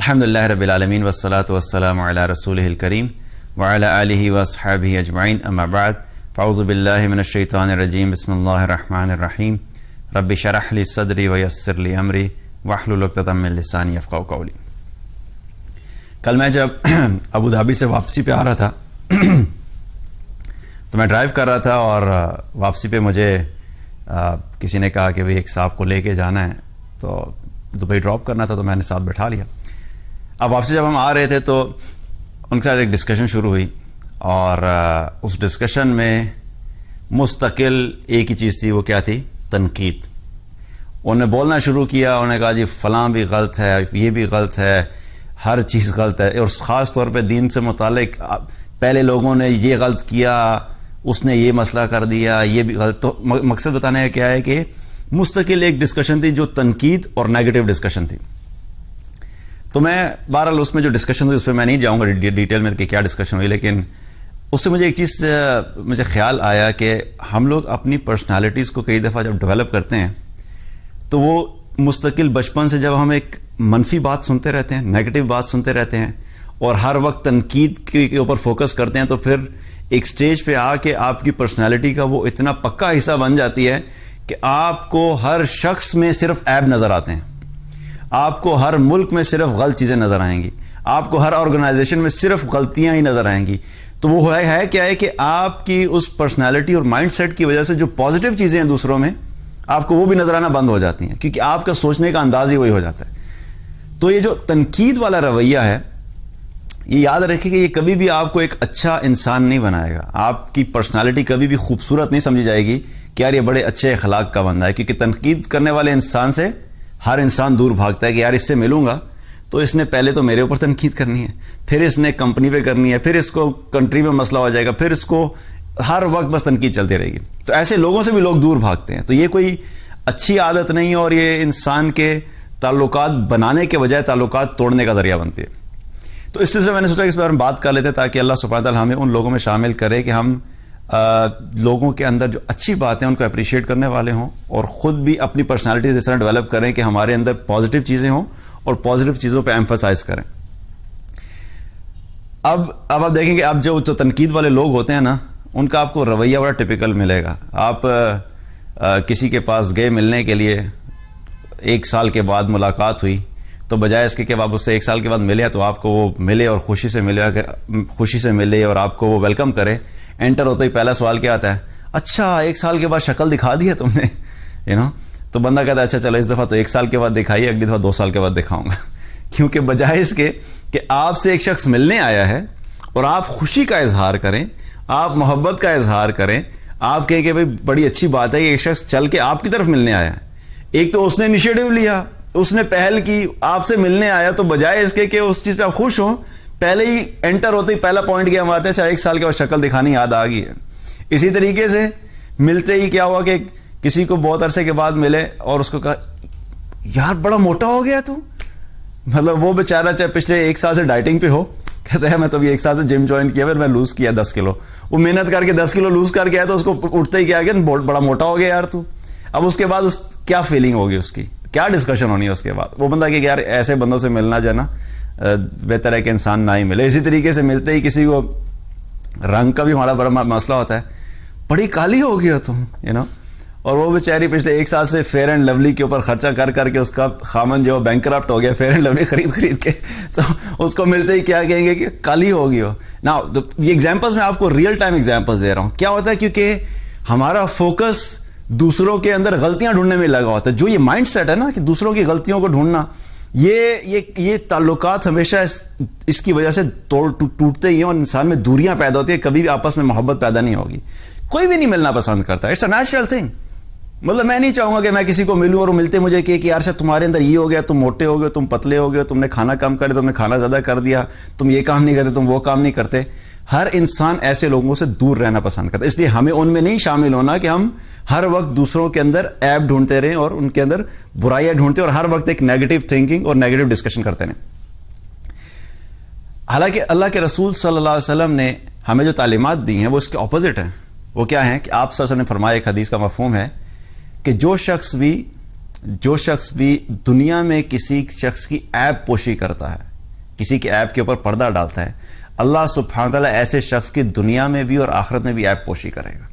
الحمدللہ رب العالمین والصلاة والسلام علی رسولہ الکریم وعلی آلہ واصحابہ اجمعین اما بعد فاعوذ باللہ من الشیطان الرجیم بسم اللہ الرحمن الرحیم رب اشرح لی صدری ویسر لی امری واحلل عقدۃ من لسانی یفقہوا قولی۔ کل میں جب ابوظہبی سے واپسی پہ آ رہا تھا تو میں ڈرائیو کر رہا تھا اور واپسی پہ مجھے کسی نے کہا کہ بھئی ایک صاحب کو لے کے جانا ہے تو دبئی ڈراپ کرنا تھا، تو میں نے ساتھ بٹھا لیا۔ اب واپسی جب ہم آ رہے تھے تو ان کے ساتھ ایک ڈسکشن شروع ہوئی اور اس ڈسکشن میں مستقل ایک ہی چیز تھی، وہ کیا تھی؟ تنقید۔ انہوں نے بولنا شروع کیا، انہوں نے کہا جی فلاں بھی غلط ہے، یہ بھی غلط ہے، ہر چیز غلط ہے، اور خاص طور پہ دین سے متعلق پہلے لوگوں نے یہ غلط کیا، اس نے یہ مسئلہ کر دیا، یہ بھی غلط۔ تو مقصد بتانے کا کیا ہے کہ مستقل ایک ڈسکشن تھی جو تنقید اور نیگیٹو ڈسکشن تھی۔ تو میں بہرحال اس میں جو ڈسکشن ہوئی اس پہ میں نہیں جاؤں گا ڈیٹیل میں کہ کیا ڈسکشن ہوئی، لیکن اس سے مجھے ایک چیز مجھے خیال آیا کہ ہم لوگ اپنی پرسنالٹیز کو کئی دفعہ جب ڈیولپ کرتے ہیں تو وہ مستقل بچپن سے جب ہم ایک منفی بات سنتے رہتے ہیں، نیگیٹو بات سنتے رہتے ہیں اور ہر وقت تنقید کے اوپر فوکس کرتے ہیں، تو پھر ایک سٹیج پہ آ کے آپ کی پرسنالٹی کا وہ اتنا پکا حصہ بن جاتی ہے کہ آپ کو ہر شخص میں صرف عیب نظر آتے ہیں، آپ کو ہر ملک میں صرف غلط چیزیں نظر آئیں گی، آپ کو ہر آرگنائزیشن میں صرف غلطیاں ہی نظر آئیں گی۔ تو وہ ہے کیا ہے کہ آپ کی اس پرسنالٹی اور مائنڈ سیٹ کی وجہ سے جو پازیٹیو چیزیں ہیں دوسروں میں، آپ کو وہ بھی نظر آنا بند ہو جاتی ہیں، کیونکہ آپ کا سوچنے کا انداز ہی وہی ہو جاتا ہے۔ تو یہ جو تنقید والا رویہ ہے، یہ یاد رکھیں کہ یہ کبھی بھی آپ کو ایک اچھا انسان نہیں بنائے گا، آپ کی پرسنالٹی کبھی بھی خوبصورت نہیں سمجھی جائے گی کہ یار یہ بڑے اچھے اخلاق کا بندہ ہے، کیونکہ تنقید کرنے والے انسان سے ہر انسان دور بھاگتا ہے کہ یار اس سے ملوں گا تو اس نے پہلے تو میرے اوپر تنقید کرنی ہے، پھر اس نے کمپنی پہ کرنی ہے، پھر اس کو کنٹری میں مسئلہ ہو جائے گا، پھر اس کو ہر وقت بس تنقید چلتی رہے گی۔ تو ایسے لوگوں سے بھی لوگ دور بھاگتے ہیں، تو یہ کوئی اچھی عادت نہیں ہے اور یہ انسان کے تعلقات بنانے کے بجائے تعلقات توڑنے کا ذریعہ بنتی ہے۔ تو اس سے میں نے سوچا کہ اس بارے میں بات کر لیتے ہیں تاکہ اللہ سبحانہ تعالیٰ ہمیں ان لوگوں میں شامل کرے کہ ہم لوگوں کے اندر جو اچھی باتیں ان کو اپریشیٹ کرنے والے ہوں اور خود بھی اپنی پرسنالٹی اس طرح ڈیولپ کریں کہ ہمارے اندر پازیٹیو چیزیں ہوں اور پازیٹیو چیزوں پہ ایمفسائز کریں۔ اب آپ دیکھیں کہ اب جو تنقید والے لوگ ہوتے ہیں نا، ان کا آپ کو رویہ بڑا ٹپیکل ملے گا۔ آپ کسی کے پاس گئے ملنے کے لیے، 1 سال کے بعد ملاقات ہوئی، تو بجائے اس کے کہ آپ اس سے 1 سال کے بعد ملے تو آپ کو وہ ملے اور خوشی سے ملے اور آپ کو وہ ویلکم کرے، انٹر ہوتے ہی پہلا سوال کیا آتا ہے؟ اچھا 1 سال کے بعد شکل دکھا دی ہے تم نے، تو بندہ کہتا ہے اچھا چلو اس دفعہ تو 1 سال کے بعد دکھائیے، اگلی دفعہ 2 سال کے بعد دکھاؤں گا۔ کیونکہ بجائے اس کے کہ آپ سے ایک شخص ملنے آیا ہے اور آپ خوشی کا اظہار کریں، آپ محبت کا اظہار کریں، آپ کہیں کہ بھائی بڑی اچھی بات ہے کہ ایک شخص چل کے آپ کی طرف ملنے آیا ہے، ایک تو اس نے انیشیٹو لیا، اس نے پہل کی، آپ سے ملنے آیا، تو بجائے اس کے کہ اس چیز پہ آپ خوش ہوں، پہلے ہی انٹر ہوتے ہی پہلا پوائنٹ کیا ہمارے ہیں؟ 1 سال کے بعد شکل دکھانی یاد آ گئی ہے۔ اسی طریقے سے ملتے ہی کیا ہوا کہ کسی کو بہت عرصے کے بعد ملے اور اس کو کہا یار بڑا موٹا ہو گیا تو، مطلب وہ بیچارہ چاہے پچھلے 1 سال سے ڈائٹنگ پہ ہو، کہتا ہے میں تو ابھی 1 سال سے جم جوائن کیا، پھر میں لوز کیا 10 کلو، وہ محنت کر کے 10 کلو لوز کر کے آیا تو اس کو اٹھتے ہی کیا کہ بڑا موٹا ہو گیا یار تو۔ اب اس کے بعد کیا فیلنگ ہوگی، اس کی کیا ڈسکشن ہونی ہے اس کے بعد؟ وہ بندہ کہ یار ایسے بندوں سے ملنا جو ہے نا بہتر ہے کہ انسان نہ ہی ملے۔ اسی طریقے سے ملتے ہی کسی کو رنگ کا بھی ہمارا بڑا مسئلہ ہوتا ہے، بڑی کالی ہو گئی ہو تم، اور وہ بیچاری پچھلے 1 سال سے فیئر اینڈ لولی کے اوپر خرچہ کر کے اس کا خامن جو بینکرپٹ ہو گیا فیئر اینڈ لولی خرید کے، تو اس کو ملتے ہی کیا کہیں گے کہ کالی ہو گئی ہو نا۔ یہ ایگزامپلس میں آپ کو ریئل ٹائم ایگزامپلس دے رہا ہوں۔ کیا ہوتا ہے؟ کیونکہ ہمارا فوکس دوسروں کے اندر غلطیاں ڈھونڈنے میں لگا ہوتا ہے۔ جو یہ مائنڈ سیٹ ہے نا کہ دوسروں کی غلطیوں کو ڈھونڈنا، یہ تعلقات ہمیشہ اس کی وجہ سے ٹوٹتے ہی ہیں اور انسان میں دوریاں پیدا ہوتی ہیں، کبھی بھی آپس میں محبت پیدا نہیں ہوگی، کوئی بھی نہیں ملنا پسند کرتا، اٹس اے نیچرل تھنگ۔ مطلب میں نہیں چاہوں گا کہ میں کسی کو ملوں اور ملتے مجھے کہ یار شاید تمہارے اندر یہ ہو گیا، تم موٹے ہو گئے، تم پتلے ہو گئے، تم نے کھانا کم کر دیا، تم نے کھانا زیادہ کر دیا، تم یہ کام نہیں کرتے، تم وہ کام نہیں کرتے۔ ہر انسان ایسے لوگوں سے دور رہنا پسند کرتا ہے، اس لیے ہمیں ان میں نہیں شامل ہونا کہ ہم ہر وقت دوسروں کے اندر عیب ڈھونڈتے رہیں اور ان کے اندر برائیاں ڈھونڈتے اور ہر وقت ایک نیگیٹو تھنکنگ اور نیگیٹو ڈسکشن کرتے رہیں۔ حالانکہ اللہ کے رسول صلی اللہ علیہ وسلم نے ہمیں جو تعلیمات دی ہیں وہ اس کے اپوزٹ ہیں۔ وہ کیا ہیں کہ آپ صلی اللہ علیہ وسلم نے فرمایا، ایک حدیث کا مفہوم ہے کہ جو شخص بھی دنیا میں کسی شخص کی عیب پوشی کرتا ہے کسی کے عیب کے اوپر پردہ ڈالتا ہے، اللہ سبحانہ وتعالیٰ ایسے شخص کی دنیا میں بھی اور آخرت میں بھی عیب پوشی کرے گا۔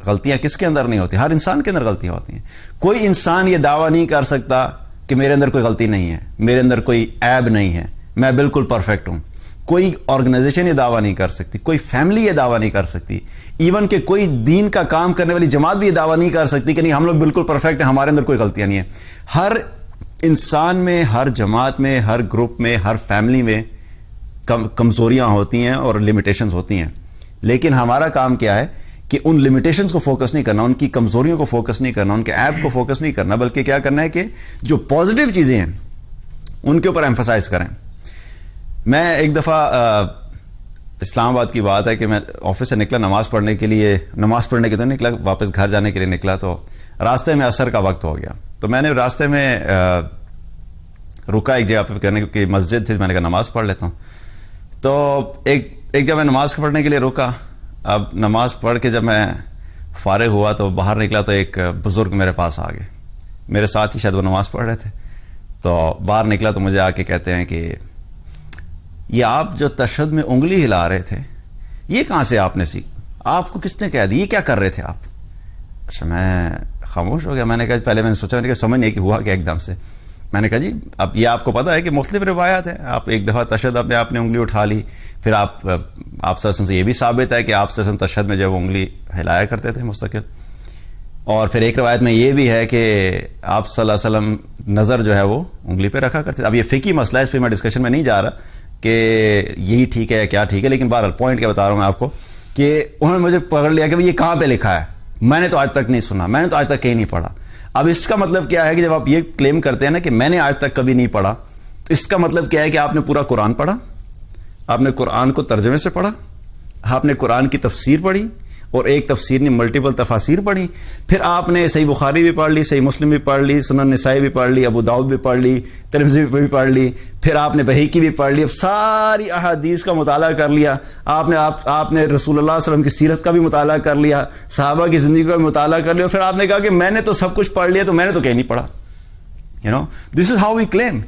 غلطیاں کس کے اندر نہیں ہوتی؟ ہر انسان کے اندر غلطیاں ہوتی ہیں۔ کوئی انسان یہ دعویٰ نہیں کر سکتا کہ میرے اندر کوئی غلطی نہیں ہے، میرے اندر کوئی عیب نہیں ہے، میں بالکل پرفیکٹ ہوں۔ کوئی آرگنائزیشن یہ دعویٰ نہیں کر سکتی، کوئی فیملی یہ دعویٰ نہیں کر سکتی، ایون کہ کوئی دین کا کام کرنے والی جماعت بھی یہ دعویٰ نہیں کر سکتی کہ نہیں ہم لوگ بالکل پرفیکٹ ہیں، ہمارے اندر کوئی غلطیاں نہیں ہیں۔ ہر انسان میں، ہر جماعت میں، ہر گروپ میں، ہر فیملی میں کمزوریاں ہوتی ہیں اور لمیٹیشنز ہوتی ہیں، لیکن ہمارا کام کیا ہے کہ ان لمیٹیشنز کو فوکس نہیں کرنا، ان کی کمزوریوں کو فوکس نہیں کرنا، ان کے عیب کو فوکس نہیں کرنا، بلکہ کیا کرنا ہے کہ جو پازیٹیو چیزیں ہیں ان کے اوپر ایمفسائز کریں۔ میں ایک دفعہ اسلام آباد کی بات ہے کہ میں آفس سے نکلا نماز پڑھنے کے لیے، نماز پڑھنے کے تو نکلا، واپس گھر جانے کے لیے نکلا، تو راستے میں عصر کا وقت ہو گیا، تو میں نے راستے میں رکا ایک جگہ پہ کرنے کی مسجد تھی، میں نے کہا نماز پڑھ لیتا ہوں۔ تو ایک جب میں نماز پڑھنے کے لیے رکا، اب نماز پڑھ کے جب میں فارغ ہوا تو باہر نکلا تو ایک بزرگ میرے پاس آ گئے، میرے ساتھ ہی شاید وہ نماز پڑھ رہے تھے، تو باہر نکلا تو مجھے آ کے کہتے ہیں کہ یہ آپ جو تشہد میں انگلی ہلا رہے تھے یہ کہاں سے آپ نے سیکھا؟ آپ کو کس نے کہہ دی؟ یہ کیا کر رہے تھے آپ؟ اچھا، میں خاموش ہو گیا۔ میں نے کہا پہلے میں نے سوچا، میں نے کہا سمجھ نہیں کہ ہوا کہ ایک دم سے میں نے کہا جی اب یہ آپ کو پتہ ہے کہ مختلف روایات ہیں، آپ ایک دفعہ تشہد اپنے آپ نے انگلی اٹھا لی، پھر آپ صلی اللہ علیہ وسلم سے یہ بھی ثابت ہے کہ آپ صلی اللہ علیہ وسلم تشہد میں جب انگلی ہلایا کرتے تھے مستقل، اور پھر ایک روایت میں یہ بھی ہے کہ آپ صلی اللہ علیہ وسلم نظر جو ہے وہ انگلی پہ رکھا کرتے تھے۔ اب یہ فقہی مسئلہ ہے، اس پہ میں ڈسکشن میں نہیں جا رہا کہ یہی ٹھیک ہے یا کیا ٹھیک ہے، لیکن بہرحال پوائنٹ کیا بتا رہا ہوں میں آپ کو کہ انہوں نے مجھے پکڑ لیا کہ یہ کہاں پہ لکھا ہے، میں نے تو آج تک نہیں سنا، میں نے تو آج تک کہیں نہیں پڑھا۔ اب اس کا مطلب کیا ہے کہ جب آپ یہ کلیم کرتے ہیں نا کہ میں نے آج تک کبھی نہیں پڑھا، تو اس کا مطلب کیا ہے کہ آپ نے پورا قرآن پڑھا، آپ نے قرآن کو ترجمے سے پڑھا، آپ نے قرآن کی تفسیر پڑھی، اور ایک تفسیر نے ملٹیپل تفاسیر پڑھی، پھر آپ نے صحیح بخاری بھی پڑھ لی، صحیح مسلم بھی پڑھ لی، سنن نسائی بھی پڑھ لی، ابو داؤد بھی پڑھ لی، ترمذی بھی پڑھ لی، پھر آپ نے بہیقی بھی پڑھ لی، اب ساری احادیث کا مطالعہ کر لیا، آپ نے رسول اللہ صلی اللہ علیہ وسلم کی سیرت کا بھی مطالعہ کر لیا، صحابہ کی زندگی کا بھی مطالعہ کر لیا، اور پھر آپ نے کہا کہ میں نے تو سب کچھ پڑھ لیا، تو میں نے تو کہیں نہیں پڑھا۔ دس از ہاؤ وی کلیم۔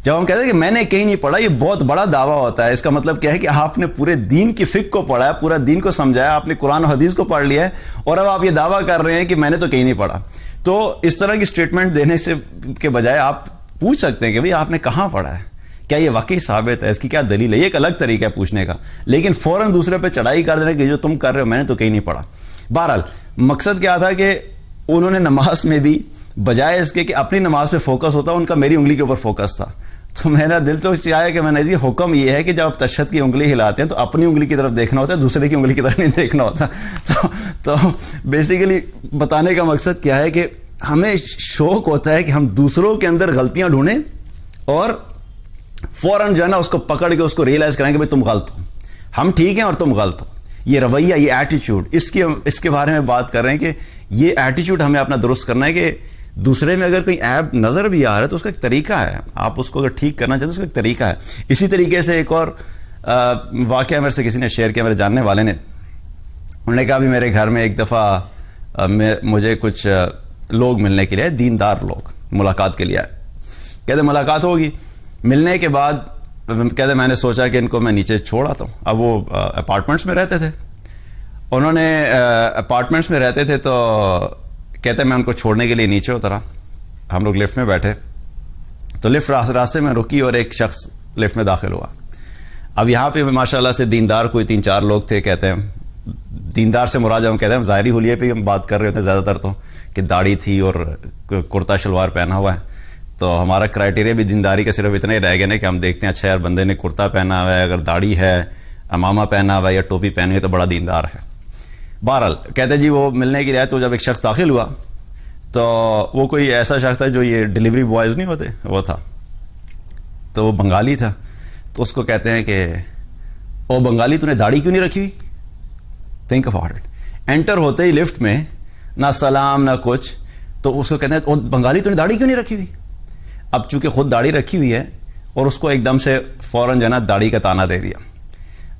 جب ہم کہتے ہیں کہ میں نے کہیں نہیں پڑھا، یہ بہت بڑا دعویٰ ہوتا ہے۔ اس کا مطلب کیا ہے کہ آپ نے پورے دین کی فقہ کو پڑھا ہے، پورا دین کو سمجھا ہے، آپ نے قرآن و حدیث کو پڑھ لیا ہے، اور اب آپ یہ دعویٰ کر رہے ہیں کہ میں نے تو کہیں نہیں پڑھا۔ تو اس طرح کی اسٹیٹمنٹ دینے سے کے بجائے آپ پوچھ سکتے ہیں کہ بھئی آپ نے کہاں پڑھا ہے، کیا یہ واقعی ثابت ہے، اس کی کیا دلیل ہے۔ یہ ایک الگ طریقہ ہے پوچھنے کا، لیکن فوراً دوسرے پہ چڑھائی کر دینا کہ جو تم کر رہے ہو میں نے تو کہیں نہیں پڑھا۔ بہرحال مقصد کیا تھا کہ انہوں نے نماز میں بھی بجائے اس کے کہ اپنی نماز پہ فوکس ہوتا، ان کا میری انگلی کے اوپر فوکس تھا۔ تو میرا دل تو چاہے کہ میں نے یہ حکم یہ ہے کہ جب آپ تشہد کی انگلی ہلاتے ہیں تو اپنی انگلی کی طرف دیکھنا ہوتا ہے، دوسرے کی انگلی کی طرف نہیں دیکھنا ہوتا۔ تو بیسیکلی بتانے کا مقصد کیا ہے کہ ہمیں شوق ہوتا ہے کہ ہم دوسروں کے اندر غلطیاں ڈھونڈیں اور فوراً جو ہے نا اس کو پکڑ کے اس کو ریئلائز کریں کہ بھائی تم غلط ہو، ہم ٹھیک ہیں اور تم غلط ہو۔ یہ رویہ، یہ ایٹیچیوڈ، اس کے بارے میں بات کر رہے ہیں کہ یہ ایٹیچیوڈ ہمیں اپنا درست کرنا ہے کہ دوسرے میں اگر کوئی عیب نظر بھی آ رہا ہے تو اس کا ایک طریقہ ہے، آپ اس کو اگر ٹھیک کرنا چاہتے ہیں اس کا ایک طریقہ ہے۔ اسی طریقے سے ایک اور واقعہ میرے سے کسی نے شیئر کیا، میرے جاننے والے نے، انہوں نے کہا بھی میرے گھر میں ایک دفعہ مجھے کچھ لوگ ملنے کے لیے، دیندار لوگ ملاقات کے لیے آئے، کہتے ملاقات ہوگی، ملنے کے بعد کہتے میں نے سوچا کہ ان کو میں نیچے چھوڑ آتا ہوں۔ اب وہ اپارٹمنٹس میں رہتے تھے، انہوں نے اپارٹمنٹس میں رہتے تھے، تو کہتے ہیں میں ان کو چھوڑنے کے لیے نیچے اترا، ہم لوگ لفٹ میں بیٹھے، تو لفٹ راستے میں رکی اور ایک شخص لفٹ میں داخل ہوا۔ اب یہاں پہ ماشاءاللہ سے دیندار کوئی 3-4 لوگ تھے، کہتے ہیں دیندار سے مراد ہم کہتے ہیں ظاہری حلیے پہ ہم بات کر رہے ہوتے ہیں زیادہ تر، تو کہ داڑھی تھی اور کرتا شلوار پہنا ہوا ہے، تو ہمارا کرائٹیریا بھی دینداری کا صرف اتنا ہی رہ گیا نا کہ ہم دیکھتے ہیں اچھا یار بندے نے کرتا پہنا ہوا ہے، اگر داڑھی ہے، امامہ پہنا ہوا ہے یا ٹوپی پہنی ہے تو بڑا دیندار ہے۔ بہرحال کہتے جی وہ ملنے کے لیے، تو جب ایک شخص داخل ہوا تو وہ کوئی ایسا شخص تھا جو یہ ڈیلیوری بوائز نہیں ہوتے وہ تھا، تو وہ بنگالی تھا، تو اس کو کہتے ہیں کہ او بنگالی تو نے داڑھی کیوں نہیں رکھی ہوئی؟ Think about it. انٹر ہوتے ہی لفٹ میں نہ سلام نہ کچھ، تو اس کو کہتے ہیں او بنگالی تو نے داڑھی کیوں نہیں رکھی ہوئی؟ اب چونکہ خود داڑھی رکھی ہوئی ہے اور اس کو ایک دم سے فوراً جو ہے نا داڑھی کا تانا دے دیا۔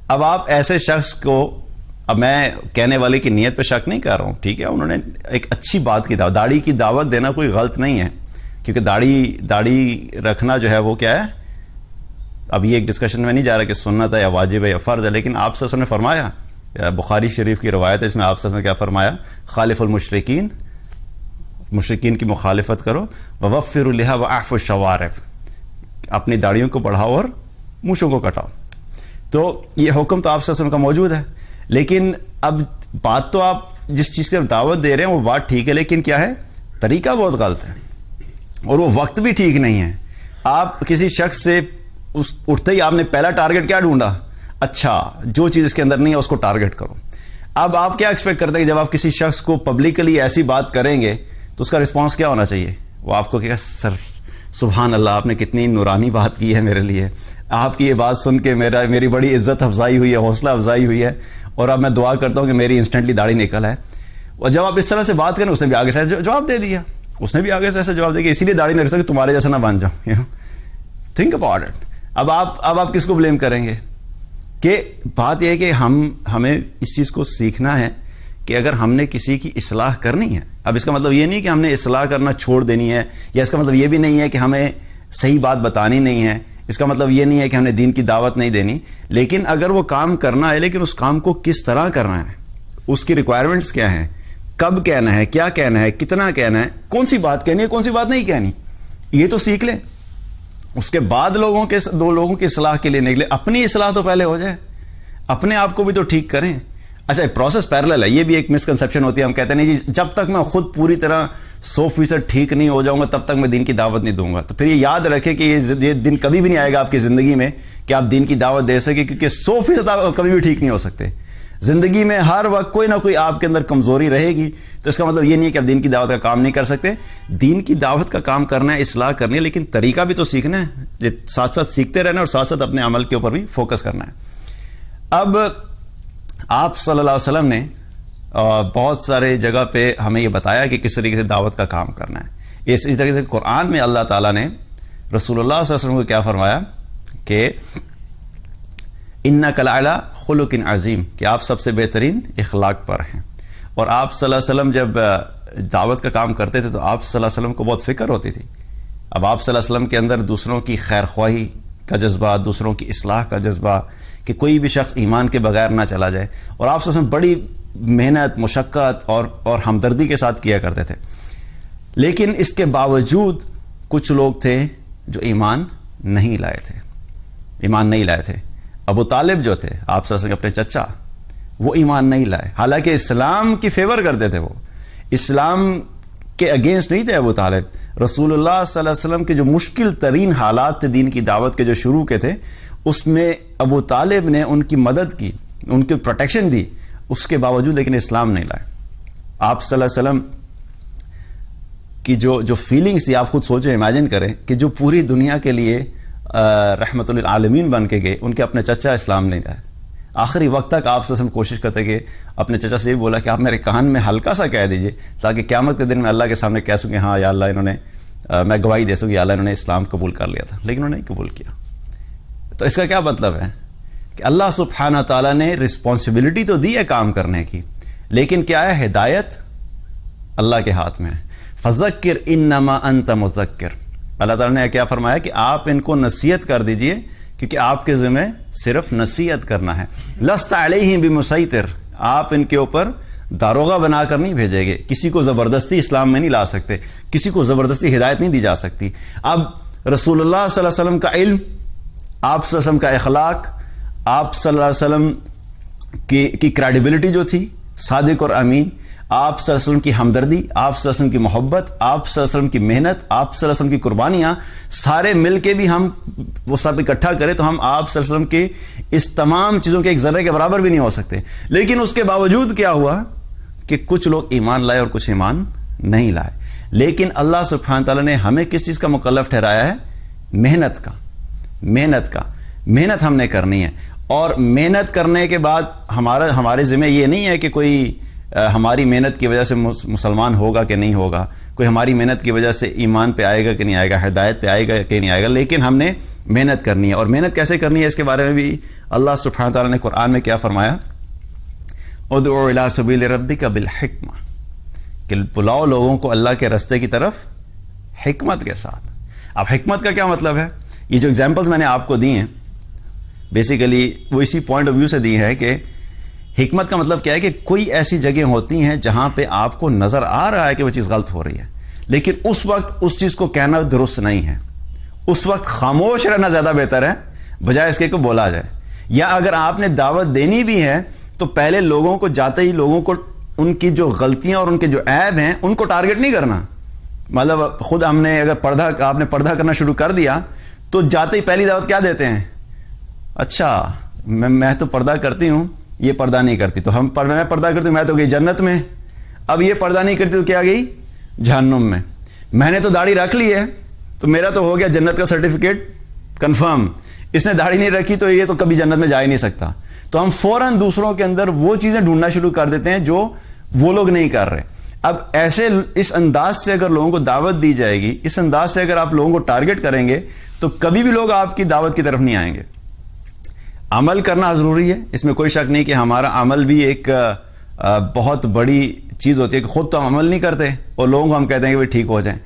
اب آپ ایسے شخص کو، اب میں کہنے والے کی نیت پہ شک نہیں کر رہا ہوں، ٹھیک ہے، انہوں نے ایک اچھی بات کی دعوت، داڑھی کی دعوت دینا کوئی غلط نہیں ہے، کیونکہ داڑھی رکھنا جو ہے وہ کیا ہے، اب یہ ایک ڈسکشن میں نہیں جا رہا کہ سنت ہے یا واجب ہے یا فرض ہے، لیکن آپ صلی اللہ علیہ وسلم نے فرمایا، بخاری شریف کی روایت ہے، اس میں آپ صلی اللہ علیہ وسلم نے کیا فرمایا؟ خالف المشرکین، مشرکین کی مخالفت کرو، ووفر اللحى واعفوا الشوارب، اپنی داڑھیوں کو بڑھاؤ اور مونچھوں کو کٹاؤ۔ تو یہ حکم تو آپ صلی اللہ علیہ وسلم کا موجود ہے، لیکن اب بات تو آپ جس چیز کی دعوت دے رہے ہیں وہ بات ٹھیک ہے، لیکن کیا ہے؟ طریقہ بہت غلط ہے اور وہ وقت بھی ٹھیک نہیں ہے۔ آپ کسی شخص سے اٹھتے ہی آپ نے پہلا ٹارگٹ کیا ڈھونڈا؟ اچھا جو چیز اس کے اندر نہیں ہے اس کو ٹارگٹ کرو۔ اب آپ کیا ایکسپیکٹ کرتے ہیں کہ جب آپ کسی شخص کو پبلکلی ایسی بات کریں گے تو اس کا رسپانس کیا ہونا چاہیے؟ وہ آپ کو کہے گا سر سبحان اللہ، آپ نے کتنی نورانی بات کی ہے میرے لیے، آپ کی یہ بات سن کے میری بڑی عزت افزائی ہوئی ہے، حوصلہ افزائی ہوئی ہے، اور اب میں دعا کرتا ہوں کہ میری انسٹنٹلی داڑھی نکل ہے۔ اور جب آپ اس طرح سے بات کریں، اس نے بھی آگے سے جواب دے دیا، اس نے بھی آگے سے ایسا جواب دیا کہ اسی لیے داڑھی نہیں رکھتا کہ تمہارے جیسا نہ بن جاؤں۔ Think about it. اب آپ کس کو بلیم کریں گے؟ کہ بات یہ ہے کہ ہمیں اس چیز کو سیکھنا ہے کہ اگر ہم نے کسی کی اصلاح کرنی ہے، اب اس کا مطلب یہ نہیں کہ ہم نے اصلاح کرنا چھوڑ دینی ہے، یا اس کا مطلب یہ بھی نہیں ہے کہ ہمیں صحیح بات بتانی نہیں ہے، اس کا مطلب یہ نہیں ہے کہ ہم نے دین کی دعوت نہیں دینی، لیکن اگر وہ کام کرنا ہے، لیکن اس کام کو کس طرح کرنا ہے، اس کی ریکوائرمنٹس کیا ہیں، کب کہنا ہے، کیا کہنا ہے، کتنا کہنا ہے، کون سی بات کہنی ہے، کون سی بات نہیں کہنی، یہ تو سیکھ لیں۔ اس کے بعد دو لوگوں کی اصلاح کے لیے نکلے، اپنی اصلاح تو پہلے ہو جائے، اپنے آپ کو بھی تو ٹھیک کریں۔ اچھا پروسیس پیرلل ہے، یہ بھی ایک مسکنسیپشن ہوتی ہے، ہم کہتے ہیں نہیں جی جب تک میں خود پوری طرح 100% ٹھیک نہیں ہو جاؤں گا تب تک میں دین کی دعوت نہیں دوں گا۔ تو پھر یہ یاد رکھیں کہ یہ دن کبھی بھی نہیں آئے گا آپ کی زندگی میں کہ آپ دین کی دعوت دے سکیں، کیونکہ 100% آپ کبھی بھی ٹھیک نہیں ہو سکتے۔ زندگی میں ہر وقت کوئی نہ کوئی آپ کے اندر کمزوری رہے گی، تو اس کا مطلب یہ نہیں ہے کہ آپ دین کی دعوت کا کام نہیں کر سکتے۔ دین کی دعوت کا کام کرنا ہے، اصلاح کرنی ہے، لیکن طریقہ بھی تو سیکھنا ہے، یہ ساتھ ساتھ سیکھتے رہنا اور ساتھ ساتھ اپنے عمل کے اوپر بھی فوکس کرنا ہے۔ اب آپ صلی اللہ علیہ وسلم نے بہت سارے جگہ پہ ہمیں یہ بتایا کہ کس طریقے سے دعوت کا کام کرنا ہے۔ اسی طریقے سے قرآن میں اللہ تعالیٰ نے رسول اللہ صلی اللہ علیہ وسلم کو کیا فرمایا کہ اِنَّكَ لَعَلَىٰ خُلُقٍ عَظِيمٍ، کہ آپ سب سے بہترین اخلاق پر ہیں۔ اور آپ صلی اللہ علیہ وسلم جب دعوت کا کام کرتے تھے تو آپ صلی اللہ علیہ وسلم کو بہت فکر ہوتی تھی۔ اب آپ صلی اللہ علیہ وسلم کے اندر دوسروں کی خیر خواہی کا جذبہ، دوسروں کی اصلاح کا جذبہ، کہ کوئی بھی شخص ایمان کے بغیر نہ چلا جائے، اور آپ صلی اللہ علیہ وسلم بڑی محنت، مشقت اور ہمدردی کے ساتھ کیا کرتے تھے۔ لیکن اس کے باوجود کچھ لوگ تھے جو ایمان نہیں لائے تھے۔ ابو طالب جو تھے آپ صلی اللہ علیہ وسلم کے اپنے چچا، وہ ایمان نہیں لائے، حالانکہ اسلام کی فیور کرتے تھے، وہ اسلام کے اگینسٹ نہیں تھے۔ ابو طالب رسول اللہ صلی اللہ علیہ وسلم کے جو مشکل ترین حالات تھے دین کی دعوت کے جو شروع کے تھے، اس میں ابو طالب نے ان کی مدد کی، ان کی پروٹیکشن دی، اس کے باوجود لیکن اسلام نہیں لائے۔ آپ صلی اللہ علیہ وسلم کی جو فیلنگز تھی، آپ خود سوچیں، امیجن کریں کہ جو پوری دنیا کے لیے رحمت للعالمین بن کے گئے، ان کے اپنے چچا اسلام نہیں لائے۔ آخری وقت تک آپ صلی اللہ علیہ وسلم کوشش کرتے کہ اپنے چچا سے یہ بولا کہ آپ میرے کان میں ہلکا سا کہہ دیجئے تاکہ قیامت کے دن میں اللہ کے سامنے کہہ سکوں کہ ہاں یا اللہ انہوں نے، میں گواہی دے سکوں کہ یا اللہ انہوں نے اسلام قبول کر لیا تھا، لیکن انہوں نے نہیں قبول کیا۔ تو اس کا کیا مطلب ہے کہ اللہ سبحانہ تعالیٰ نے رسپانسبلٹی تو دی ہے کام کرنے کی، لیکن کیا ہے؟ ہدایت اللہ کے ہاتھ میں ہے۔ فذکر انما انت مذکر، اللہ تعالیٰ نے کیا فرمایا کہ آپ ان کو نصیحت کر دیجئے، کیونکہ آپ کے ذمہ صرف نصیحت کرنا ہے۔ لست علیہم بمسیطر، آپ ان کے اوپر داروغہ بنا کر نہیں بھیجیں گے، کسی کو زبردستی اسلام میں نہیں لا سکتے، کسی کو زبردستی ہدایت نہیں دی جا سکتی۔ اب رسول اللہ صلی اللہ علیہ وسلم کا علم، آپ صلی اللہ علیہ وسلم کا اخلاق، آپ صلی اللہ علیہ وسلم کی کریڈیبلٹی جو تھی، صادق اور امین، آپ صلی اللہ علیہ وسلم کی ہمدردی، آپ صلی اللہ علیہ وسلم کی محبت، آپ صلی اللہ علیہ وسلم کی محنت، آپ صلی اللہ علیہ وسلم کی قربانیاں، سارے مل کے بھی ہم وہ سب اکٹھا کریں تو ہم آپ صلی اللہ علیہ وسلم کے اس تمام چیزوں کے ایک ذرے کے برابر بھی نہیں ہو سکتے۔ لیکن اس کے باوجود کیا ہوا کہ کچھ لوگ ایمان لائے اور کچھ ایمان نہیں لائے۔ لیکن اللہ سبحانہ تعالیٰ نے ہمیں کس چیز کا مکلف ٹھہرایا ہے؟ محنت کا محنت ہم نے کرنی ہے، اور محنت کرنے کے بعد ہمارے ذمہ یہ نہیں ہے کہ کوئی ہماری محنت کی وجہ سے مسلمان ہوگا کہ نہیں ہوگا، کوئی ہماری محنت کی وجہ سے ایمان پہ آئے گا کہ نہیں آئے گا، ہدایت پہ آئے گا کہ نہیں آئے گا، لیکن ہم نے محنت کرنی ہے۔ اور محنت کیسے کرنی ہے اس کے بارے میں بھی اللہ سبحانہ تعالیٰ نے قرآن میں کیا فرمایا؟ ادعو الی سبیل ربک بالحکمہ، کہ بلاؤ لوگوں کو اللہ کے راستے کی طرف حکمت کے ساتھ۔ اب حکمت کا کیا مطلب ہے؟ یہ جو ایگزامپلز میں نے آپ کو دی ہیں، بیسیکلی وہ اسی پوائنٹ آف ویو سے دی ہے کہ حکمت کا مطلب کیا ہے کہ کوئی ایسی جگہ ہوتی ہیں جہاں پہ آپ کو نظر آ رہا ہے کہ وہ چیز غلط ہو رہی ہے، لیکن اس وقت اس چیز کو کہنا درست نہیں ہے، اس وقت خاموش رہنا زیادہ بہتر ہے بجائے اس کے کہ بولا جائے. یا اگر آپ نے دعوت دینی بھی ہے تو پہلے لوگوں کو جاتے ہی لوگوں کو ان کی جو غلطیاں اور ان کے جو عیب ہیں ان کو ٹارگٹ نہیں کرنا. مطلب خود ہم نے اگر آپ نے پردہ کرنا شروع کر دیا تو جاتے ہی پہلی دعوت کیا دیتے ہیں؟ اچھا میں تو پردہ کرتی ہوں، یہ پردہ نہیں کرتی، تو میں پردہ کرتی ہوں، میں تو گئی جنت میں. اب یہ پردہ نہیں کرتی تو کیا گئی؟ جہنم میں. میں نے تو داڑھی رکھ لی ہے تو میرا تو ہو گیا جنت کا سرٹیفکیٹ کنفرم، اس نے داڑھی نہیں رکھی تو یہ تو کبھی جنت میں جا ہی نہیں سکتا. تو ہم فوراً دوسروں کے اندر وہ چیزیں ڈھونڈنا شروع کر دیتے ہیں جو وہ لوگ نہیں کر رہے. اب ایسے اس انداز سے اگر لوگوں کو دعوت دی جائے گی، اس انداز سے اگر آپ لوگوں کو ٹارگٹ کریں گے تو کبھی بھی لوگ آپ کی دعوت کی طرف نہیں آئیں گے. عمل کرنا ضروری ہے، اس میں کوئی شک نہیں کہ ہمارا عمل بھی ایک بہت بڑی چیز ہوتی ہے کہ خود تو ہم عمل نہیں کرتے اور لوگوں کو ہم کہتے ہیں کہ وہ ٹھیک ہو جائیں،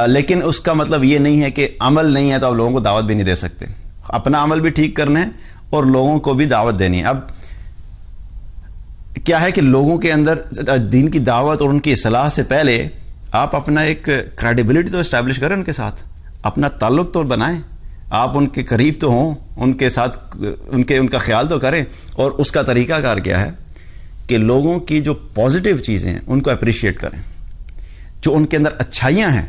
لیکن اس کا مطلب یہ نہیں ہے کہ عمل نہیں ہے تو آپ لوگوں کو دعوت بھی نہیں دے سکتے. اپنا عمل بھی ٹھیک کرنا ہے اور لوگوں کو بھی دعوت دینی ہے. اب کیا ہے کہ لوگوں کے اندر دین کی دعوت اور ان کی اصلاح سے پہلے آپ اپنا ایک کریڈیبلٹی تو اسٹیبلش کریں، ان کے ساتھ اپنا تعلق تو بنائیں، آپ ان کے قریب تو ہوں، ان کے ساتھ ان کا خیال تو کریں. اور اس کا طریقہ کار کیا ہے کہ لوگوں کی جو پازیٹیو چیزیں ہیں ان کو اپریشیٹ کریں، جو ان کے اندر اچھائیاں ہیں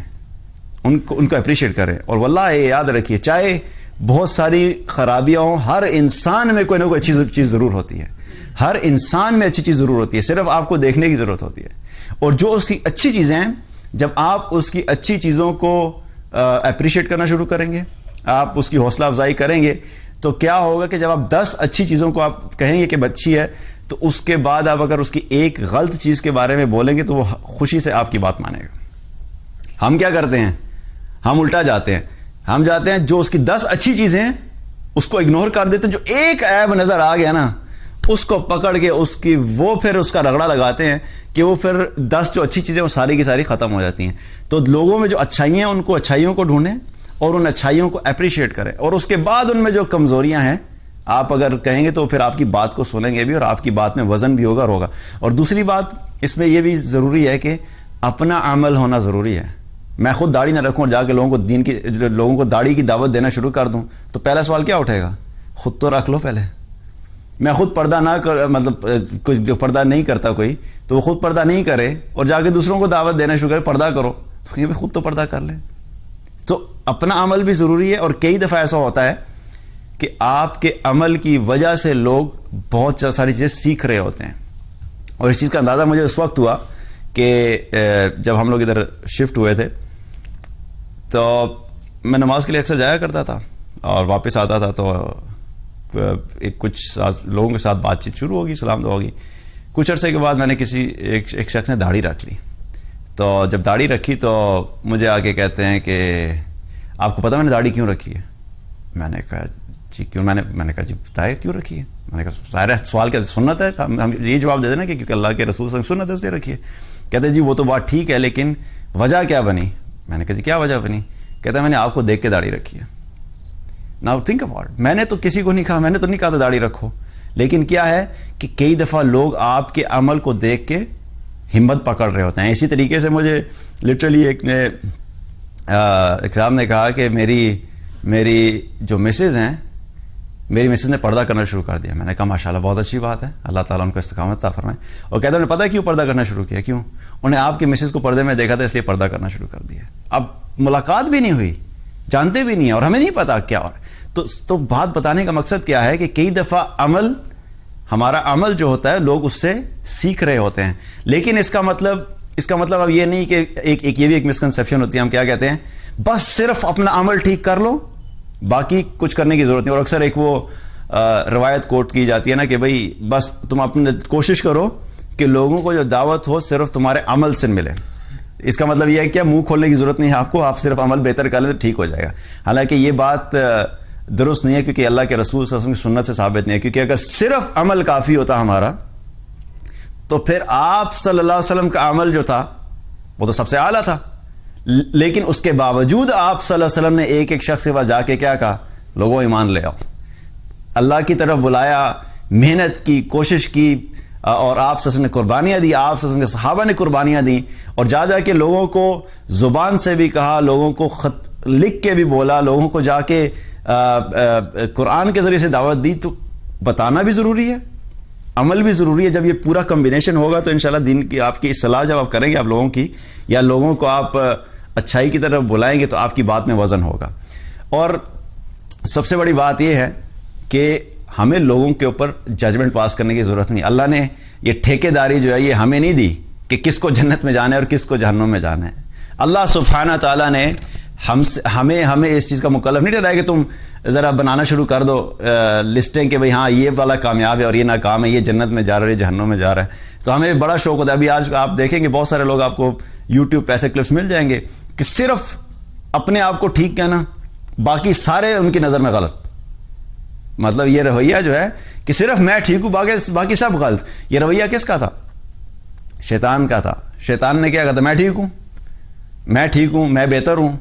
ان کو اپریشیٹ کریں. اور واللہ یہ یاد رکھیے، چاہے بہت ساری خرابیاں ہوں، ہر انسان میں کوئی نہ کوئی اچھی چیز ضرور ہوتی ہے، ہر انسان میں اچھی چیز ضرور ہوتی ہے، صرف آپ کو دیکھنے کی ضرورت ہوتی ہے. اور جو اس کی اچھی چیزیں ہیں، جب آپ اس کی اچھی چیزوں کو اپریشیٹ کرنا شروع کریں گے، آپ اس کی حوصلہ افزائی کریں گے، تو کیا ہوگا کہ جب آپ 10 اچھی چیزوں کو آپ کہیں گے کہ اچھی ہے، تو اس کے بعد آپ اگر اس کی ایک غلط چیز کے بارے میں بولیں گے تو وہ خوشی سے آپ کی بات مانے گا. ہم کیا کرتے ہیں؟ ہم الٹا جاتے ہیں، ہم جاتے ہیں جو اس کی 10 اچھی چیزیں ہیں اس کو اگنور کر دیتے ہیں، جو ایک عیب نظر آ گیا نا اس کو پکڑ کے پھر اس کا رگڑا لگاتے ہیں کہ وہ پھر 10 جو اچھی چیزیں وہ ساری کی ساری ختم ہو جاتی ہیں. تو لوگوں میں جو اچھائیاں ہیں ان کو اچھائیوں کو ڈھونڈیں اور ان اچھائیوں کو اپریشیٹ کریں، اور اس کے بعد ان میں جو کمزوریاں ہیں آپ اگر کہیں گے تو پھر آپ کی بات کو سنیں گے بھی اور آپ کی بات میں وزن بھی ہوگا. اور دوسری بات اس میں یہ بھی ضروری ہے کہ اپنا عمل ہونا ضروری ہے. میں خود داڑھی نہ رکھوں اور جا کے لوگوں کو داڑھی کی دعوت دینا شروع کر دوں تو پہلا سوال کیا اٹھے گا؟ خود تو رکھ لو پہلے. میں خود پردہ نہ کر مطلب کچھ جو پردہ نہیں کرتا کوئی تو وہ خود پردہ نہیں کرے اور جا کے دوسروں کو دعوت دینا شروع کرے پردہ کرو، تو یہ خود تو پردہ کر لے. تو اپنا عمل بھی ضروری ہے. اور کئی دفعہ ایسا ہوتا ہے کہ آپ کے عمل کی وجہ سے لوگ بہت ساری چیزیں سیکھ رہے ہوتے ہیں. اور اس چیز کا اندازہ مجھے اس وقت ہوا کہ جب ہم لوگ ادھر شفٹ ہوئے تھے تو میں نماز کے لیے اکثر جایا کرتا تھا اور واپس آتا تھا تو کچھ لوگوں کے ساتھ بات چیت شروع ہوگی، سلام دعا ہوگی. کچھ عرصے کے بعد میں نے ایک شخص نے داڑھی رکھ لی. تو جب داڑھی رکھی تو مجھے آ کے کہتے ہیں کہ آپ کو پتہ میں نے داڑھی کیوں رکھی ہے؟ میں نے کہا جی کیوں؟ میں نے کہا جی بتائے کیوں رکھی ہے؟ میں نے کہا ظاہر ہے سوال کیا سنت ہے، ہم یہ جواب دے دیں نا کہ کیونکہ اللہ کے رسول صلی اللہ علیہ وسلم سنت ہے اس لیے رکھی ہے. کہتے جی وہ تو بات ٹھیک ہے لیکن وجہ کیا بنی؟ میں نے کہا جی کیا وجہ بنی؟ کہتا میں نے آپ کو دیکھ کے داڑھی رکھی ہے. ناؤ تھنک اباؤٹ، میں نے تو کسی کو نہیں کہا، میں نے تو نہیں کہا تھا داڑھی رکھو، لیکن کیا ہے کہ کئی دفعہ لوگ آپ کے عمل کو دیکھ کے ہمت پکڑ رہے ہوتے ہیں. اسی طریقے سے مجھے لٹرلی ایک صاحب نے کہا کہ میری جو مسز ہیں، میری مسز نے پردہ کرنا شروع کر دیا. میں نے کہا ماشاءاللہ بہت اچھی بات ہے، اللہ تعالیٰ ان کو استقامت عطا فرمائے. اور کہتے ہیں پتہ ہے کیوں پردہ کرنا شروع کیا؟ کیوں؟ انہیں آپ کی مسز کو پردے میں دیکھا تھا اس لیے پردہ کرنا شروع کر دیا. اب ملاقات بھی نہیں ہوئی، جانتے بھی نہیں ہیں اور ہمیں نہیں پتا کیا ہو رہا ہے. تو بات بتانے کا مقصد کیا ہے کہ کئی دفعہ ہمارا عمل جو ہوتا ہے لوگ اس سے سیکھ رہے ہوتے ہیں. لیکن اس کا مطلب اب یہ نہیں کہ یہ بھی ایک مسکنسیپشن ہوتی ہے. ہم کیا کہتے ہیں؟ بس صرف اپنا عمل ٹھیک کر لو، باقی کچھ کرنے کی ضرورت نہیں. اور اکثر ایک وہ روایت کوٹ کی جاتی ہے نا کہ بھائی بس تم اپنے کوشش کرو کہ لوگوں کو جو دعوت ہو صرف تمہارے عمل سے ملے. اس کا مطلب یہ ہے کہ منہ کھولنے کی ضرورت نہیں ہے آپ کو، آپ صرف عمل بہتر کر لیں تو ٹھیک ہو جائے گا. حالانکہ یہ بات درست نہیں ہے کیونکہ اللہ کے رسول صلی اللہ علیہ وسلم کی سنت سے ثابت نہیں ہے. کیونکہ اگر صرف عمل کافی ہوتا ہمارا تو پھر آپ صلی اللہ علیہ وسلم کا عمل جو تھا وہ تو سب سے اعلیٰ تھا. لیکن اس کے باوجود آپ صلی اللہ علیہ وسلم نے ایک شخص کے پاس جا کے کیا کہا؟ لوگوں ایمان لے آؤ. اللہ کی طرف بلایا، محنت کی، کوشش کی، اور آپ نے قربانیاں دی، آپ کے صحابہ نے قربانیاں دیں، اور جا جا کے لوگوں کو زبان سے بھی کہا، لوگوں کو خط لکھ کے بھی بولا، لوگوں کو جا کے قرآن کے ذریعے سے دعوت دی، تو بتانا بھی ضروری ہے، عمل بھی ضروری ہے۔ جب یہ پورا کمبینیشن ہوگا تو انشاءاللہ دین کی آپ کی اصلاح جب آپ کریں گے آپ لوگوں کی، یا لوگوں کو آپ اچھائی کی طرف بلائیں گے، تو آپ کی بات میں وزن ہوگا۔ اور سب سے بڑی بات یہ ہے کہ ہمیں لوگوں کے اوپر ججمنٹ پاس کرنے کی ضرورت نہیں۔ اللہ نے یہ ٹھیکے داری جو ہے یہ ہمیں نہیں دی کہ کس کو جنت میں جانا ہے اور کس کو جہنم میں جانا ہے۔ اللہ سبحانہ تعالیٰ نے ہمیں اس چیز کا مکلف نہیں ٹھہرایا کہ تم ذرا بنانا شروع کر دو لسٹیں کہ بھئی ہاں یہ والا کامیاب ہے اور یہ ناکام ہے، یہ جنت میں جا رہا ہے، یہ جہنم میں جا رہا ہے۔ تو ہمیں بڑا شوق ہوتا ہے۔ ابھی آج آپ دیکھیں گے بہت سارے لوگ آپ کو یوٹیوب پہ ایسے کلپس مل جائیں گے کہ صرف اپنے آپ کو ٹھیک کہنا، باقی سارے ان کی نظر میں غلط۔ مطلب یہ رویہ جو ہے کہ صرف میں ٹھیک ہوں، باقی سب غلط۔ یہ رویہ کس کا تھا؟ شیطان کا تھا۔ شیطان نے کیا کہا تھا؟ میں ٹھیک ہوں، میں ٹھیک ہوں، میں بہتر ہوں۔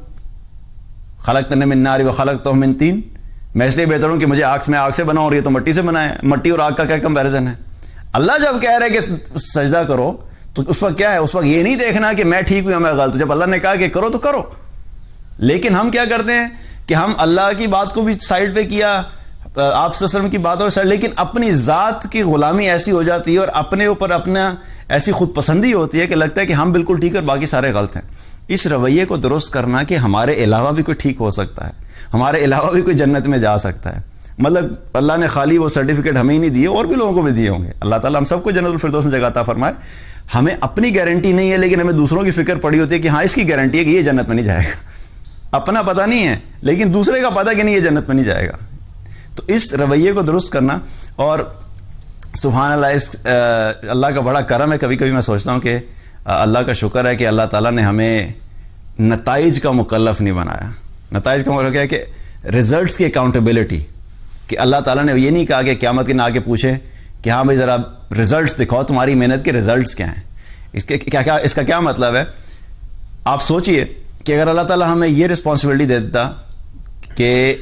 خلقتنی من نار وخلقتہ من طین، میں اس لیے بہتر ہوں کہ مجھے میں آگ سے بنا اور یہ تو مٹی سے بنا ہے۔ مٹی اور آگ کا کیا کمپیریزن ہے؟ اللہ جب کہہ رہے کہ سجدہ کرو تو اس وقت کیا ہے؟ اس وقت یہ نہیں دیکھنا کہ میں ٹھیک ہوں یا میں غلط ہوں۔ جب اللہ نے کہا کہ کرو تو کرو۔ لیکن ہم کیا کرتے ہیں کہ ہم اللہ کی بات کو بھی سائڈ پہ کیا، آپ صلی اللہ علیہ وسلم کی باتوں سے، لیکن اپنی ذات کی غلامی ایسی ہو جاتی ہے اور اپنے اوپر اپنا ایسی خود پسندی ہوتی ہے کہ لگتا ہے کہ ہم بالکل ٹھیک اور باقی سارے غلط ہیں۔ اس رویے کو درست کرنا کہ ہمارے علاوہ بھی کوئی ٹھیک ہو سکتا ہے، ہمارے علاوہ بھی کوئی جنت میں جا سکتا ہے۔ مطلب اللہ نے خالی وہ سرٹیفکیٹ ہمیں ہی نہیں دیے، اور بھی لوگوں کو بھی دیے ہوں گے۔ اللہ تعالیٰ ہم سب کو جنت الفردوس میں جگہ عطا فرمائے۔ ہمیں اپنی گارنٹی نہیں ہے، لیکن ہمیں دوسروں کی فکر پڑی ہوتی ہے کہ ہاں اس کی گارنٹی ہے کہ یہ جنت میں نہیں جائے گا۔ اپنا پتہ نہیں ہے، لیکن دوسرے کا پتہ کہ نہیں یہ جنت میں نہیں جائے گا۔ تو اس رویے کو درست کرنا، اور سبحان اللہ، اللہ کا بڑا کرم ہے۔ کبھی کبھی میں سوچتا ہوں کہ اللہ کا شکر ہے کہ اللہ تعالیٰ نے ہمیں نتائج کا مکلف نہیں بنایا۔ نتائج کا مطلب کیا ہے کہ ریزلٹس کی اکاؤنٹیبلٹی، کہ اللہ تعالیٰ نے یہ نہیں کہا کہ قیامت کے دن آ کے پوچھے کہ ہاں بھائی ذرا ریزلٹس دکھاؤ، تمہاری محنت کے ریزلٹس کیا ہیں۔ اس کا کیا مطلب ہے؟ آپ سوچئے کہ اگر اللہ تعالیٰ ہمیں یہ رسپانسبلٹی دے دیتا کہ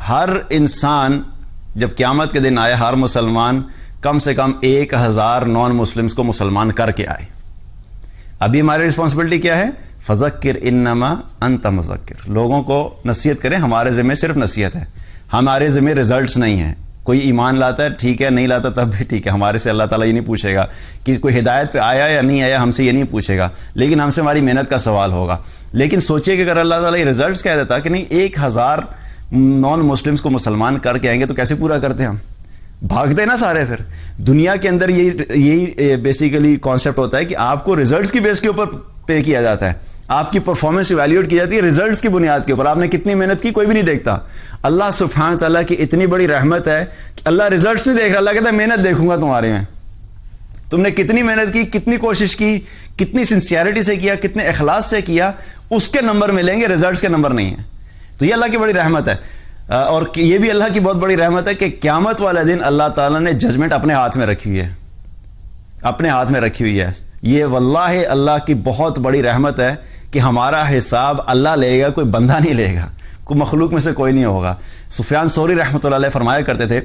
ہر انسان جب قیامت کے دن آئے، ہر مسلمان کم سے کم 1000 نان مسلمس کو مسلمان کر کے آئے۔ ابھی ہماری رسپانسبلٹی کیا ہے؟ فذکر انما انت مذکر، لوگوں کو نصیحت کریں۔ ہمارے ذمہ صرف نصیحت ہے، ہمارے ذمہ ریزلٹس نہیں ہیں۔ کوئی ایمان لاتا ہے ٹھیک ہے، نہیں لاتا تب بھی ٹھیک ہے، ہمارے سے اللہ تعالیٰ یہ نہیں پوچھے گا کہ کوئی ہدایت پہ آیا یا نہیں آیا، ہم سے یہ نہیں پوچھے گا، لیکن ہم سے ہماری محنت کا سوال ہوگا۔ لیکن سوچئے کہ اگر اللہ تعالیٰ یہ ریزلٹس کہہ دیتا کہ نہیں 1000 نان مسلمس کو مسلمان کر کے آئیں گے، تو کیسے پورا کرتے ہم؟ بھاگتے نا سارے۔ پھر دنیا کے اندر یہی بیسیکلی کانسیپٹ ہوتا ہے کہ آپ کو ریزلٹس کی بیس کے اوپر پے کیا جاتا ہے، آپ کی پرفارمنس ایویلیوٹ کی جاتی ہے ریزلٹس کی بنیاد کے اوپر۔ آپ نے کتنی محنت کی کوئی بھی نہیں دیکھتا۔ اللہ سبحانہ تعالیٰ کی اتنی بڑی رحمت ہے کہ اللہ ریزلٹس نہیں دیکھ رہا، اللہ کہتا ہے محنت دیکھوں گا تمہارے میں، تم نے کتنی محنت کی، کتنی کوشش کی، کتنی سنسیئرٹی سے کیا، کتنے اخلاص سے کیا، اس کے نمبر ملیں گے، ریزلٹس کے نمبر نہیں ہیں۔ تو یہ اللہ کی بڑی رحمت ہے۔ اور یہ بھی اللہ کی بہت بڑی رحمت ہے کہ قیامت والے دن اللہ تعالیٰ نے ججمنٹ اپنے ہاتھ میں رکھی ہوئی ہے، اپنے ہاتھ میں رکھی ہوئی ہے۔ یہ واللہ اللہ کی بہت بڑی رحمت ہے کہ ہمارا حساب اللہ لے گا، کوئی بندہ نہیں لے گا، کوئی مخلوق میں سے کوئی نہیں ہوگا۔ سفیان ثوری رحمۃ اللہ علیہ فرمایا کرتے تھے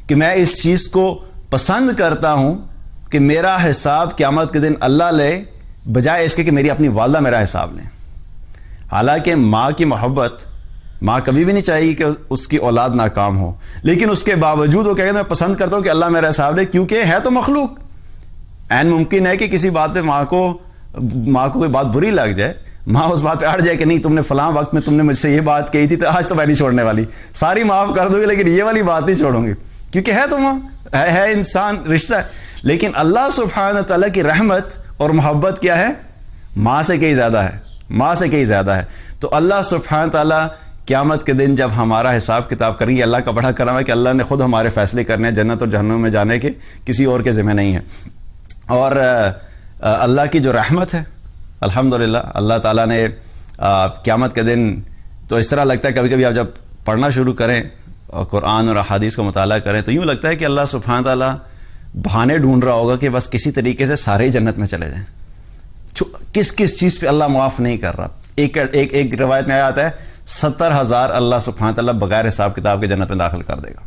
کہ میں اس چیز کو پسند کرتا ہوں کہ میرا حساب قیامت کے دن اللہ لے، بجائے اس کے کہ میری اپنی والدہ میرا حساب لیں۔ حالانکہ ماں کی محبت، ماں کبھی بھی نہیں چاہیے کہ اس کی اولاد ناکام ہو، لیکن اس کے باوجود وہ کہتے ہیں میں پسند کرتا ہوں کہ اللہ میرا حساب لے، کیونکہ ہے تو مخلوق۔ عین ممکن ہے کہ کسی بات پہ ماں کو کوئی بات بری لگ جائے، ماں اس بات پہ اڑ جائے کہ نہیں تم نے فلاں وقت میں تم نے مجھ سے یہ بات کہی تھی، تو آج تو میں نہیں چھوڑنے والی، ساری معاف کر دوں گی لیکن یہ والی بات نہیں چھوڑوں گی، کیونکہ ہے تو ماں، ہے انسان، رشتہ ہے۔ لیکن اللہ سبحانہ تعالیٰ کی رحمت اور محبت کیا ہے؟ ماں سے کہیں زیادہ ہے، ماں سے کہیں زیادہ ہے۔ تو اللہ سبحانہ تعالیٰ قیامت کے دن جب ہمارا حساب کتاب کریں گے، اللہ کا بڑا کرم ہے کہ اللہ نے خود ہمارے فیصلے کرنے ہیں جنت اور جہنم میں جانے کے، کسی اور کے ذمہ نہیں ہے۔ اور اللہ کی جو رحمت ہے، الحمدللہ اللہ تعالیٰ نے قیامت کے دن، تو اس طرح لگتا ہے کبھی کبھی آپ جب پڑھنا شروع کریں اور قرآن اور احادیث کا مطالعہ کریں تو یوں لگتا ہے کہ اللہ سبحانہ تعالیٰ بہانے ڈھونڈ رہا ہوگا کہ بس کسی طریقے سے سارے ہی جنت میں چلے جائیں۔ کس چیز پہ اللہ معاف نہیں کر رہا۔ ایک روایت میں آیا آتا ہے 70,000 اللہ سبحانہ تعالیٰ بغیر حساب کتاب کے جنت میں داخل کر دے گا،